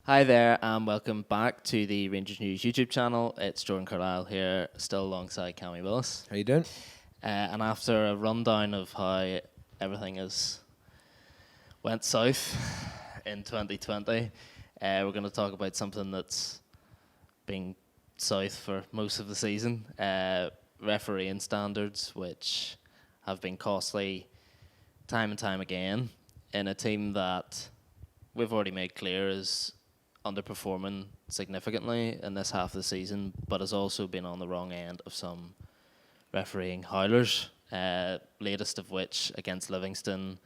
Hi there, and welcome back to the Rangers News YouTube channel. It's Jordan Carlisle here, still alongside Cammy Willis. How you doing? And after a rundown of how everything went south in 2020, we're going to talk about something that's been south for most of the season. Refereeing standards, which have been costly time and time again in a team that we've already made clear is underperforming significantly in this half of the season, but has also been on the wrong end of some refereeing howlers. Latest of which against Livingston,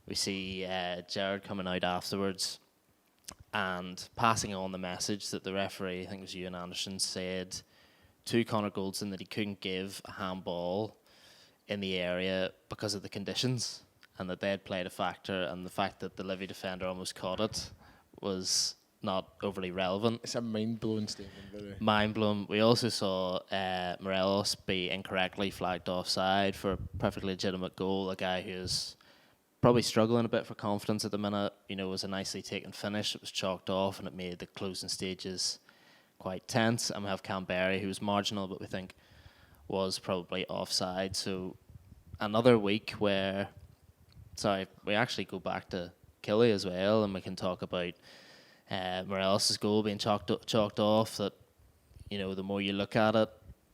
we see Gers coming out afterwards and passing on the message that the referee, I think it was Ewan Anderson, said to Connor Goldson that he couldn't give a handball in the area because of the conditions, and that they had played a factor, and the fact that the Livy defender almost caught it was not overly relevant. It's a mind-blowing statement, really. Mind-blown. We also saw Morelos be incorrectly flagged offside for a perfectly legitimate goal. A guy who's probably struggling a bit for confidence at the minute. You know, it was a nicely taken finish. It was chalked off, and it made the closing stages quite tense. And we have Canberra, who was marginal, but we think was probably offside. So another week where, we actually go back to Killy as well, and we can talk about Morelos' goal being chalked off. That, you know, the more you look at it,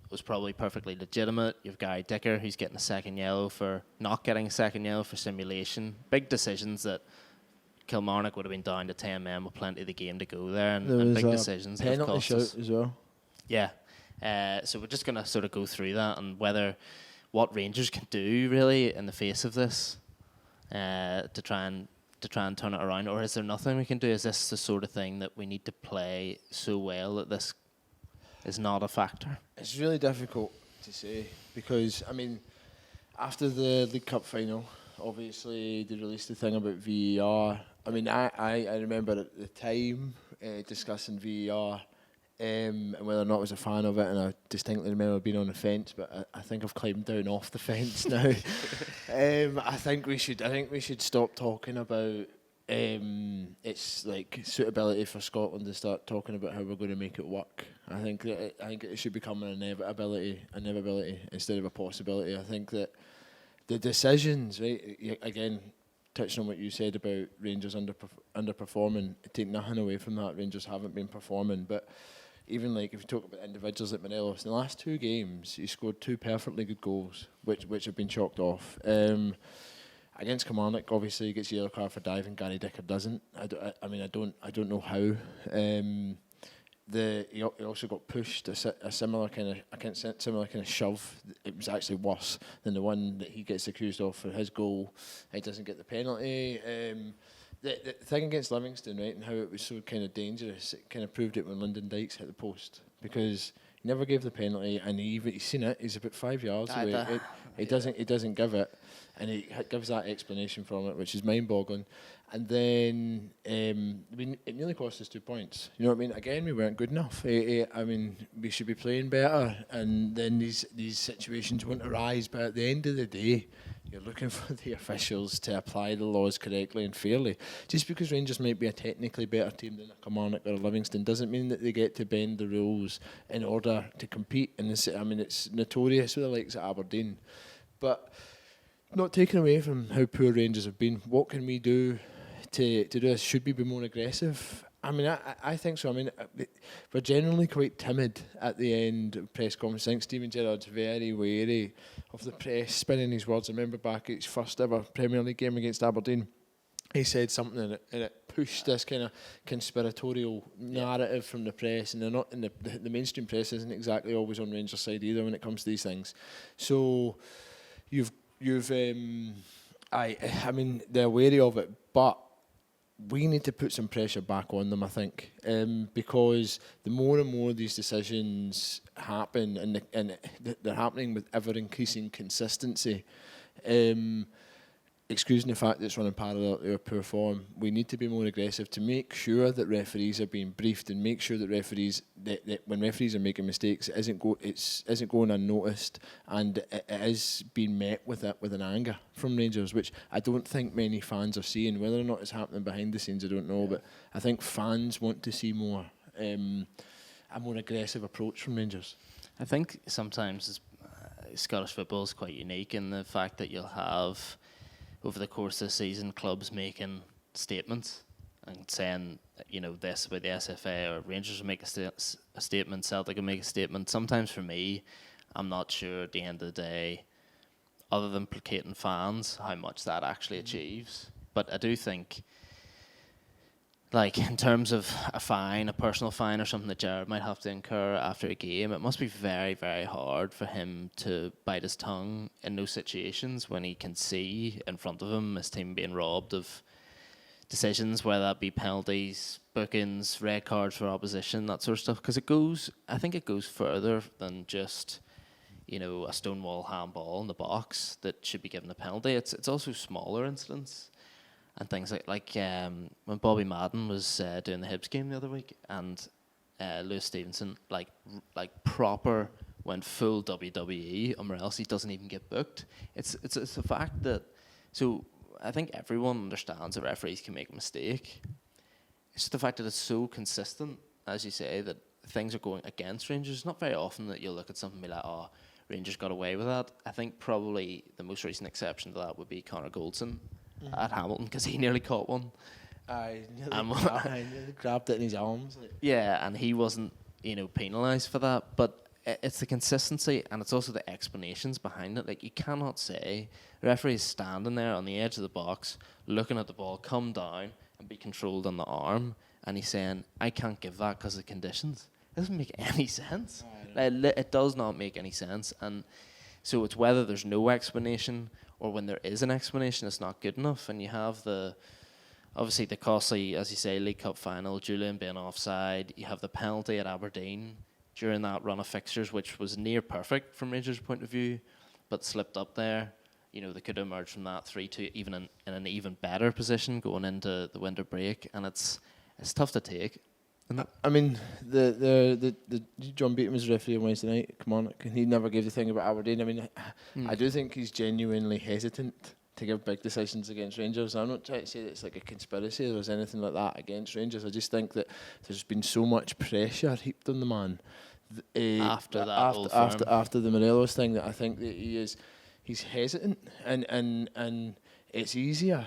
was probably perfectly legitimate. You've Gary Dicker, who's getting a second yellow for not getting a second yellow for simulation. Big decisions that Kilmarnock would have been down to 10 men with plenty of the game to go there, and big decisions that have cost us. As well. Yeah. So we're just going to sort of go through that and what Rangers can do really in the face of this to try and turn it around, or is there nothing we can do? Is this the sort of thing that we need to play so well that this is not a factor? It's really difficult to say because, I mean, after the League Cup final, obviously they released the thing about VAR. I mean, I remember at the time discussing VAR and whether or not I was a fan of it, and I distinctly remember being on the fence, but I think I've climbed down off the fence now. I think we should stop talking about its like suitability for Scotland and start talking about how we're going to make it work. I think it should become an inevitability instead of a possibility. I think that the decisions, right, again, touching on what you said about Rangers underperforming, take nothing away from that. Rangers haven't been performing, but even like if you talk about individuals like Morelos, in the last two games he scored two perfectly good goals, which have been chalked off. Against Kilmarnock, obviously he gets a yellow card for diving. Gary Dicker doesn't. I don't know how. He also got pushed a similar kind of shove. It was actually worse than the one that he gets accused of for his goal. He doesn't get the penalty. The thing against Livingston, right, and how it was so kind of dangerous, it kind of proved it when Lyndon Dykes hit the post, because he never gave the penalty, and he's seen it. He's about 5 yards away. He doesn't give it, and he gives that explanation from it, which is mind-boggling. And then it nearly cost us 2 points. You know what I mean? Again, we weren't good enough. I mean, we should be playing better, and then these situations won't arise. But at the end of the day, you're looking for the officials to apply the laws correctly and fairly. Just because Rangers might be a technically better team than a Kilmarnock or a Livingston doesn't mean that they get to bend the rules in order to compete. And it's notorious with the likes of Aberdeen. But not taking away from how poor Rangers have been, what can we do to do this? Should we be more aggressive? I mean, I think so. I mean, we're generally quite timid at the end of press conference. I think Steven Gerrard's very wary of the press spinning his words. I remember back at his first ever Premier League game against Aberdeen, he said something and it pushed this kind of conspiratorial narrative from the press, and they're not in the mainstream press isn't exactly always on Rangers' side either when it comes to these things. So I mean, they're wary of it, but we need to put some pressure back on them, I think, because the more and more these decisions happen, and they're happening with ever increasing consistency, excusing the fact that it's running parallel to our poor form, we need to be more aggressive to make sure that referees are being briefed and make sure that referees that when referees are making mistakes, it isn't going unnoticed, and it is being met with an anger from Rangers, which I don't think many fans are seeing. Whether or not it's happening behind the scenes, I don't know, but I think fans want to see more a more aggressive approach from Rangers. I think sometimes Scottish football is quite unique in the fact that you'll have, over the course of the season, clubs making statements and saying, this about the SFA, or Rangers will make a statement, Celtic will make a statement. Sometimes for me, I'm not sure at the end of the day, other than placating fans, how much that actually achieves. But I do think, in terms of a fine, a personal fine or something that Jared might have to incur after a game, it must be very, very hard for him to bite his tongue in those situations when he can see in front of him his team being robbed of decisions, whether that be penalties, bookings, red cards for opposition, that sort of stuff. Because I think it goes further than just, a stonewall handball in the box that should be given a penalty. It's also smaller incidents. And things like when Bobby Madden was doing the Hibs game the other week, and Lewis Stevenson proper went full WWE, or else he doesn't even get booked. It's a fact that, so I think everyone understands that referees can make a mistake. It's just the fact that it's so consistent, as you say, that things are going against Rangers. It's not very often that you'll look at something and be like, oh, Rangers got away with that. I think probably the most recent exception to that would be Connor Goldson at Hamilton, because he nearly caught one. I nearly grabbed it in his arms. Yeah, and he wasn't, penalised for that. But it's the consistency, and it's also the explanations behind it. You cannot say the referee is standing there on the edge of the box, looking at the ball come down and be controlled on the arm, and he's saying, I can't give that because of the conditions. It doesn't make any sense. It does not make any sense. And so it's whether there's no explanation, or when there is an explanation, it's not good enough. And you have obviously the costly, as you say, League Cup final, Julian being offside. You have the penalty at Aberdeen during that run of fixtures, which was near perfect from Rangers' point of view, but slipped up there. They could emerge from that 3-2 even in an even better position going into the winter break, and it's tough to take. I mean, the John Beaton was referee on Wednesday night. Come on, he never gave the thing about Aberdeen. I mean, I do think he's genuinely hesitant to give big decisions against Rangers. I'm not trying to say that it's like a conspiracy or there's anything like that against Rangers. I just think that there's been so much pressure heaped on the man after the Morelos thing, that I think that he's hesitant, and it's easier.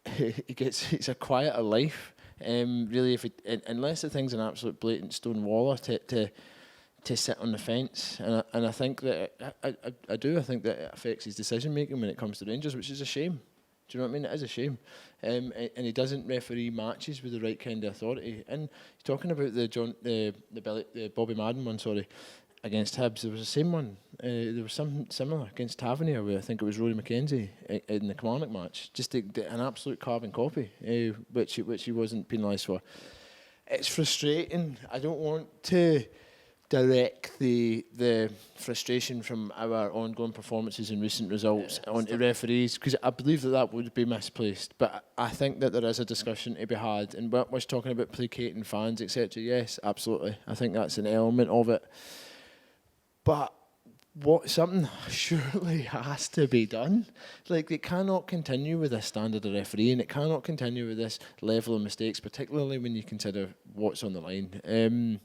It's a quieter life. Really, unless the thing's an absolute blatant stone waller to sit on the fence, and I think that I think that it affects his decision making when it comes to Rangers, which is a shame. Do you know what I mean? It is a shame, and he doesn't referee matches with the right kind of authority. And talking about the Bobby Madden one, against Hibs, there was the same one. There was something similar against Tavernier, where I think it was Rory McKenzie in the Kilmarnock match. Just an absolute carbon copy, which he wasn't penalised for. It's frustrating. I don't want to direct the frustration from our ongoing performances and recent results onto referees, because I believe that would be misplaced. But I think that there is a discussion to be had, and what was talking about placating fans, etc. Yes, absolutely. I think that's an element of it. But something surely has to be done. It cannot continue with this standard of refereeing. It cannot continue with this level of mistakes, particularly when you consider what's on the line.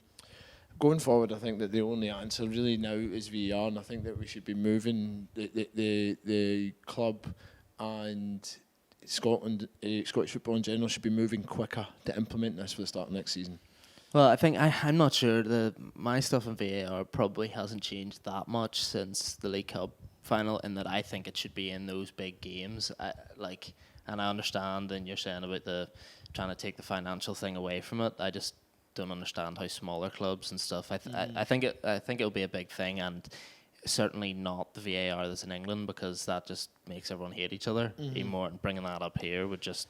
Going forward, I think that the only answer really now is VAR, and I think that we should be moving the club and Scotland, Scottish football in general, should be moving quicker to implement this for the start of next season. Well, I think I'm not sure. My stuff in VAR probably hasn't changed that much since the League Cup final, in that I think it should be in those big games. And I understand, and you're saying about the trying to take the financial thing away from it. I just don't understand how smaller clubs and stuff. I think it'll be a big thing, and certainly not the VAR that's in England, because that just makes everyone hate each other even more. And bringing that up here would just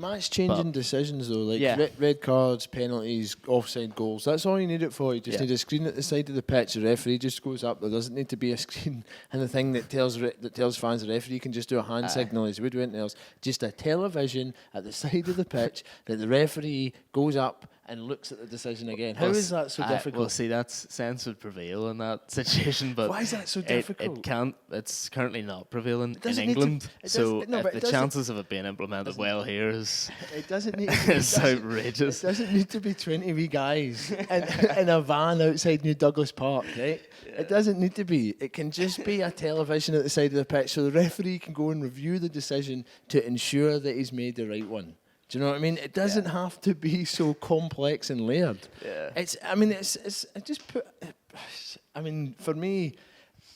Match changing decisions though, like Yeah. red cards, penalties, offside goals. That's all you need it for. You just need a screen at the side of the pitch. The referee just goes up. There doesn't need to be a screen and the thing that tells fans the referee can just do a hand signal as he would anything else. Just a television at the side of the pitch that the referee goes up and looks at the decision again. How is that so difficult? Well, see, that's sense would prevail in that situation, but why is that so difficult? It can't. It's currently not prevailing in doesn't England. So but the chances of it being implemented well here is it doesn't need to be, it's outrageous. It doesn't need to be 20 wee guys in a van outside New Douglas Park, right? It doesn't need to be. It can just be a television at the side of the pitch so the referee can go and review the decision to ensure that he's made the right one. Do you know what I mean? It doesn't have to be so complex and layered. Yeah. For me,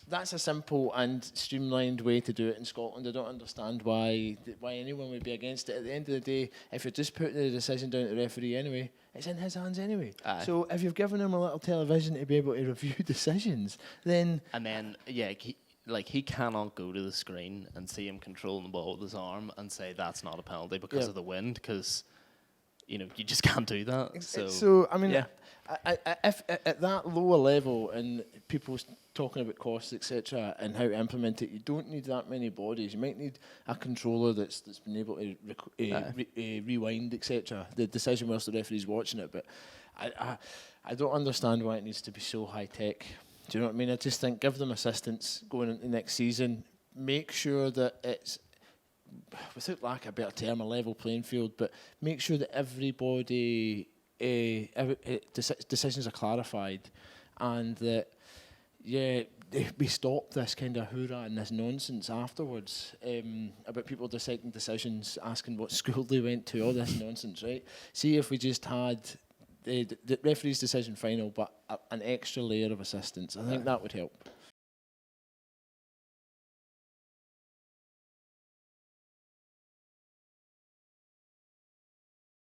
that's a simple and streamlined way to do it in Scotland. I don't understand why anyone would be against it. At the end of the day, if you're just putting the decision down to the referee anyway, it's in his hands anyway. Aye. So if you've given him a little television to be able to review decisions, then... And then, he cannot go to the screen and see him controlling the ball with his arm and say that's not a penalty because of the wind, because you just can't do that. If at that lower level and people talking about costs, etc., and how to implement it, you don't need that many bodies. You might need a controller that's been able to rewind, etc., the decision whilst the referee's watching it. But I don't understand why it needs to be so high tech. Do you know what I mean? I just think give them assistance going into next season. Make sure that it's, without lack of a better term, a level playing field, but make sure that everybody, decisions are clarified and that, we stop this kind of hoorah and this nonsense afterwards about people deciding decisions, asking what school they went to, all this nonsense, right? See if we just had... the referee's decision final, but an extra layer of assistance. I think that would help.